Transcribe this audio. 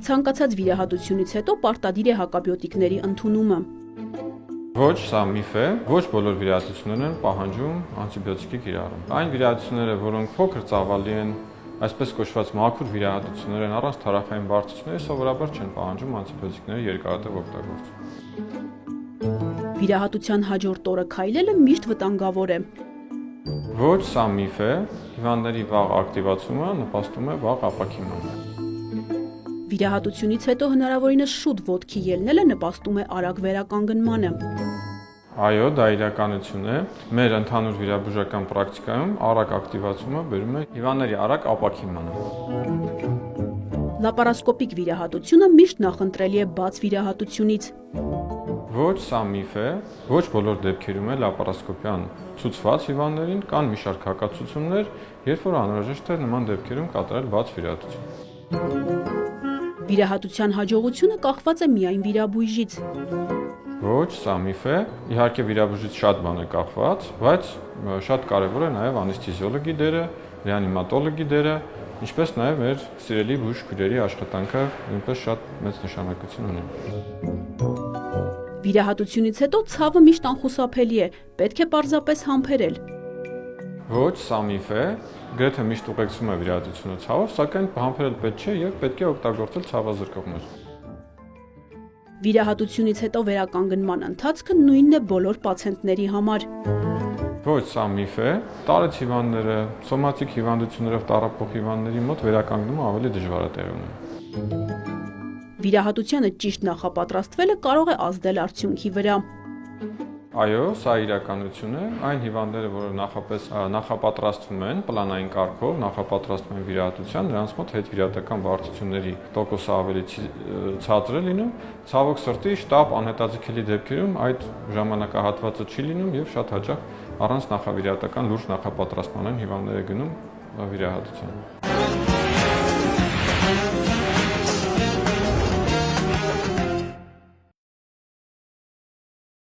Ցանկացած վիրահատությունից հետո պարտադիր է հակաբիոտիկների ընդունումը։ Ոչ, սա միֆ է, ոչ բոլոր վիրահատություններն են պահանջում անտիբիոտիկի կիրառում։ Այն վիրահատությունները, որոնք փոքր ծավալի են, այսպես կոչված մաքուր վիրահատություններ են առանց թարախային բարդությունների, սովորաբար չեն պահանջում անտիբիոտիկների երկարատև օգտագործում։ Վիրահատության հաջորդ օրը քայլելը միշտ վտանգավոր է։ Ոչ, սա միֆ է, հիվանդների վաղ ակտիվացումը նպաստում է վաղ ապաքինմանը։ Վիրահատությունից հետո հնարավորինս շուտ ոտքի ելնելը նպաստում է արագ վերականգնմանը։ Այո, դա իրականություն է։ Մեր ընդհանուր վիրաբուժական պրակտիկայում արագ ակտիվացումը բերում է հիվանդների արագ ապաքինմանը։ Լապարասկոպիկ վիրահատությունը միշտ նախընտրելի է բաց վիրահատությունից։ Ոչ, սա միֆ է, ոչ բոլոր դեպքերում է լապարասկոպիան ցուցված հիվանդներին կան մի շարք հակացություններ, երբ որ անհրաժեշտ է նման դեպքերում կատարել բաց վիրահատություն։ Վիրահատության հաջողությունը կախված է միայն վիրաբույժից։ Ոչ, սա միֆ է, իհարկե վիրաբույժից շատ բան է կախված, բայց շատ կարևոր է նաև անեսթեզիոլոգի դերը, ռեանիմատոլոգի դերը, ինչպես նաև մեր սիրելի բուժ-քույրերի աշխատանքը նույնպես շատ մեծ նշանակություն ունի։ Վիրահատությունից հետո ցավը միշտ անխուսափելի է, պետք է պարզապես համբերել։ Ոչ, սա միֆ է, գրեթե միշտ ուղեկցվում է վիրահատությունը ցավով, սակայն համբերել պետք չէ եւ պետք է օգտագործել ցավազրկողներ։ Վիրահատությունից հետո վերականգնման ընթացքը նույնն է բոլոր պացիենտների համար։ Ոչ, սա միֆ է, տարեց հիվանդները, սոմատիկ հիվանդություններով տառապող հիվանդների մոտ վերականգնումը ավելի դժվար է տեղի ունենում։ Վիրահատությանը ճիշտ նախապատրաստվելը կարող է ազդել արդյունքի վրա։ Այո, սա իրականություն է, այն հիվանդները, որոնք նախապատրաստվում են պլանային կարգով, նախապատրաստվում են վիրահատության, նրանց մոտ հետվիրահատական բարդությունների տոկոսը ավելի ցածր է լինում, ցավոք սրտի շտապ անհետաձգելի դեպքերում այդ ժամանակահատվածը չի լինում եւ շատ հաճախ առանց նախավիրահատական լուրջ նախապատրաստման են հիվանդները գնում վիրահատության։